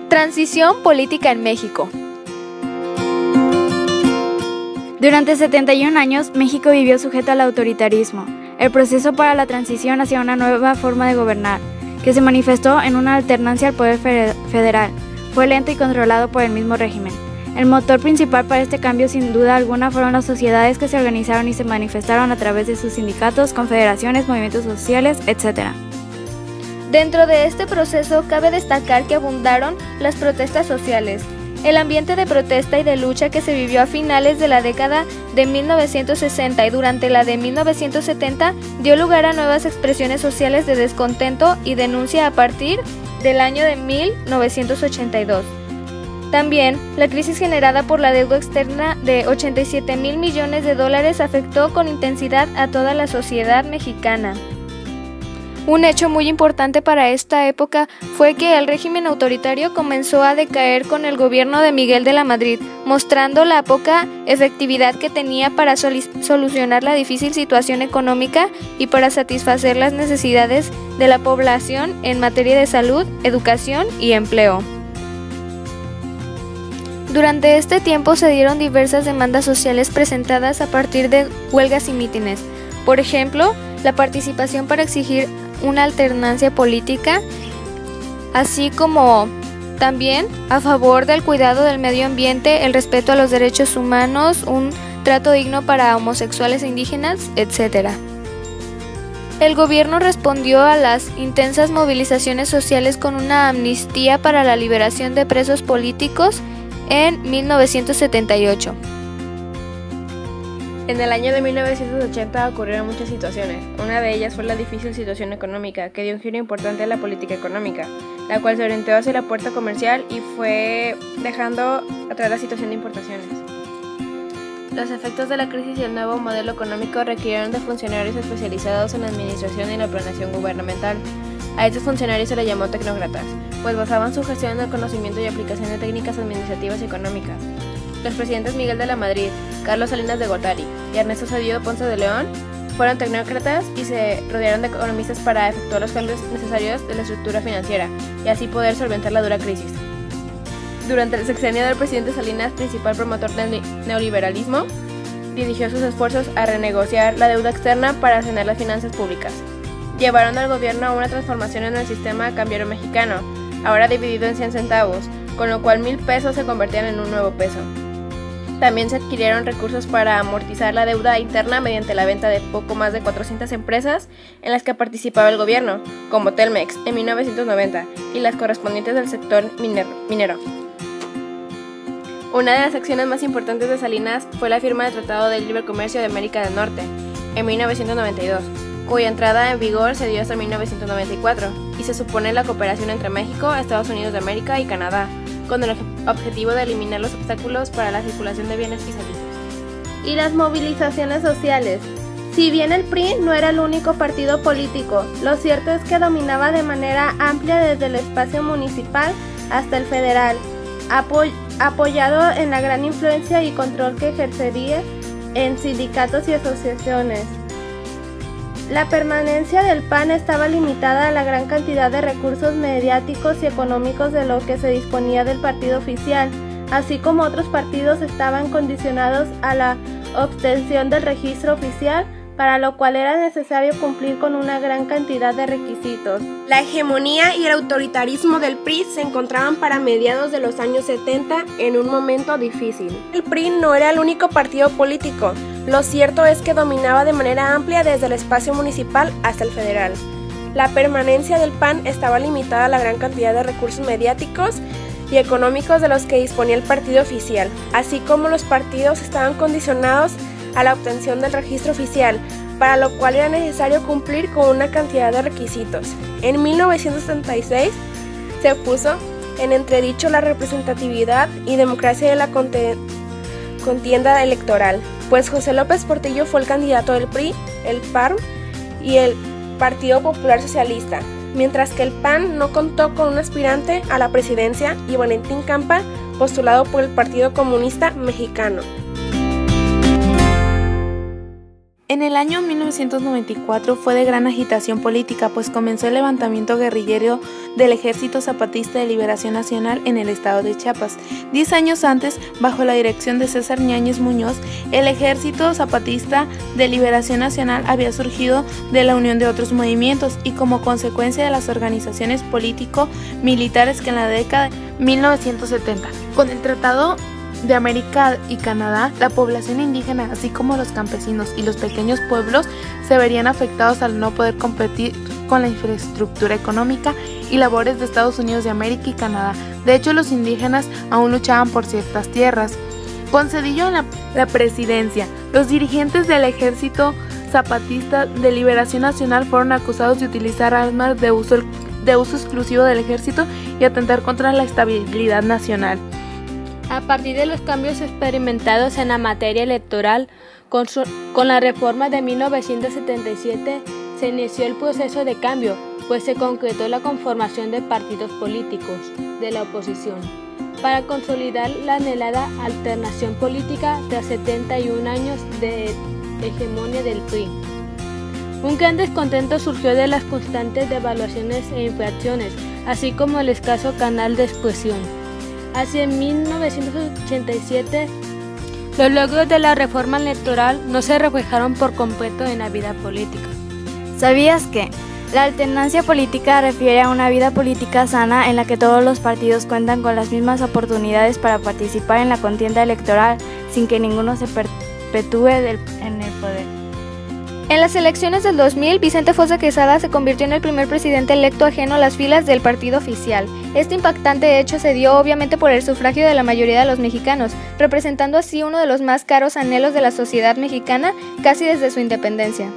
Transición política en México. Durante 71 años, México vivió sujeto al autoritarismo, el proceso para la transición hacia una nueva forma de gobernar, que se manifestó en una alternancia al poder federal. Fue lento y controlado por el mismo régimen. El motor principal para este cambio, sin duda alguna, fueron las sociedades que se organizaron y se manifestaron a través de sus sindicatos, confederaciones, movimientos sociales, etc. Dentro de este proceso cabe destacar que abundaron las protestas sociales. El ambiente de protesta y de lucha que se vivió a finales de la década de 1960 y durante la de 1970 dio lugar a nuevas expresiones sociales de descontento y denuncia a partir del año de 1982. También, la crisis generada por la deuda externa de 87,000 millones de dólares afectó con intensidad a toda la sociedad mexicana. Un hecho muy importante para esta época fue que el régimen autoritario comenzó a decaer con el gobierno de Miguel de la Madrid, mostrando la poca efectividad que tenía para solucionar la difícil situación económica y para satisfacer las necesidades de la población en materia de salud, educación y empleo. Durante este tiempo se dieron diversas demandas sociales presentadas a partir de huelgas y mítines. Por ejemplo, la participación para exigir una alternancia política, así como también a favor del cuidado del medio ambiente, el respeto a los derechos humanos, un trato digno para homosexuales e indígenas, etc. El gobierno respondió a las intensas movilizaciones sociales con una amnistía para la liberación de presos políticos en 1978. En el año de 1980 ocurrieron muchas situaciones. Una de ellas fue la difícil situación económica, que dio un giro importante a la política económica, la cual se orientó hacia la puerta comercial y fue dejando atrás la situación de importaciones. Los efectos de la crisis y el nuevo modelo económico requirieron de funcionarios especializados en la administración y la planeación gubernamental. A estos funcionarios se les llamó tecnócratas, pues basaban su gestión en el conocimiento y aplicación de técnicas administrativas y económicas. Los presidentes Miguel de la Madrid, Carlos Salinas de Gortari y Ernesto Zedillo Ponce de León fueron tecnócratas y se rodearon de economistas para efectuar los cambios necesarios de la estructura financiera y así poder solventar la dura crisis. Durante el sexenio del presidente Salinas, principal promotor del neoliberalismo, dirigió sus esfuerzos a renegociar la deuda externa para sanear las finanzas públicas. Llevaron al gobierno a una transformación en el sistema cambiario mexicano, ahora dividido en 100 centavos, con lo cual 1,000 pesos se convertían en un nuevo peso. También se adquirieron recursos para amortizar la deuda interna mediante la venta de poco más de 400 empresas en las que participaba el gobierno, como Telmex en 1990 y las correspondientes del sector minero. Una de las acciones más importantes de Salinas fue la firma del Tratado de Libre Comercio de América del Norte en 1992, cuya entrada en vigor se dio hasta 1994 y se supone la cooperación entre México, Estados Unidos de América y Canadá, con el objetivo de eliminar los obstáculos para la circulación de bienes y servicios. Y las movilizaciones sociales. Si bien el PRI no era el único partido político, lo cierto es que dominaba de manera amplia desde el espacio municipal hasta el federal, apoyado en la gran influencia y control que ejercería en sindicatos y asociaciones. La permanencia del PAN estaba limitada a la gran cantidad de recursos mediáticos y económicos de lo que se disponía del partido oficial, así como otros partidos estaban condicionados a la obtención del registro oficial, para lo cual era necesario cumplir con una gran cantidad de requisitos. La hegemonía y el autoritarismo del PRI se encontraban para mediados de los años 70 en un momento difícil. El PRI no era el único partido político. Lo cierto es que dominaba de manera amplia desde el espacio municipal hasta el federal. La permanencia del PAN estaba limitada a la gran cantidad de recursos mediáticos y económicos de los que disponía el partido oficial, así como los partidos estaban condicionados a la obtención del registro oficial, para lo cual era necesario cumplir con una cantidad de requisitos. En 1976 se puso en entredicho la representatividad y democracia de la contienda electoral, pues José López Portillo fue el candidato del PRI, el PAN y el Partido Popular Socialista, mientras que el PAN no contó con un aspirante a la presidencia y Valentín Campa, postulado por el Partido Comunista Mexicano. En el año 1994 fue de gran agitación política, pues comenzó el levantamiento guerrillero del Ejército Zapatista de Liberación Nacional en el estado de Chiapas. 10 años antes, bajo la dirección de César Ñáñez Muñoz, el Ejército Zapatista de Liberación Nacional había surgido de la unión de otros movimientos y como consecuencia de las organizaciones político-militares que en la década de 1970, con el Tratado de América y Canadá, la población indígena, así como los campesinos y los pequeños pueblos, se verían afectados al no poder competir con la infraestructura económica y labores de Estados Unidos de América y Canadá. De hecho, los indígenas aún luchaban por ciertas tierras. Con Zedillo en la presidencia, los dirigentes del Ejército Zapatista de Liberación Nacional fueron acusados de utilizar armas de uso exclusivo del ejército y atentar contra la estabilidad nacional. A partir de los cambios experimentados en la materia electoral, con la reforma de 1977 se inició el proceso de cambio, pues se concretó la conformación de partidos políticos de la oposición, para consolidar la anhelada alternación política tras 71 años de hegemonía del PRI. Un gran descontento surgió de las constantes devaluaciones e infracciones, así como el escaso canal de expresión. Hacia 1987, los logros de la reforma electoral no se reflejaron por completo en la vida política. ¿Sabías que? La alternancia política refiere a una vida política sana en la que todos los partidos cuentan con las mismas oportunidades para participar en la contienda electoral sin que ninguno se perpetúe en el poder. En las elecciones del 2000, Vicente Fox de Quesada se convirtió en el primer presidente electo ajeno a las filas del partido oficial. Este impactante hecho se dio obviamente por el sufragio de la mayoría de los mexicanos, representando así uno de los más caros anhelos de la sociedad mexicana casi desde su independencia.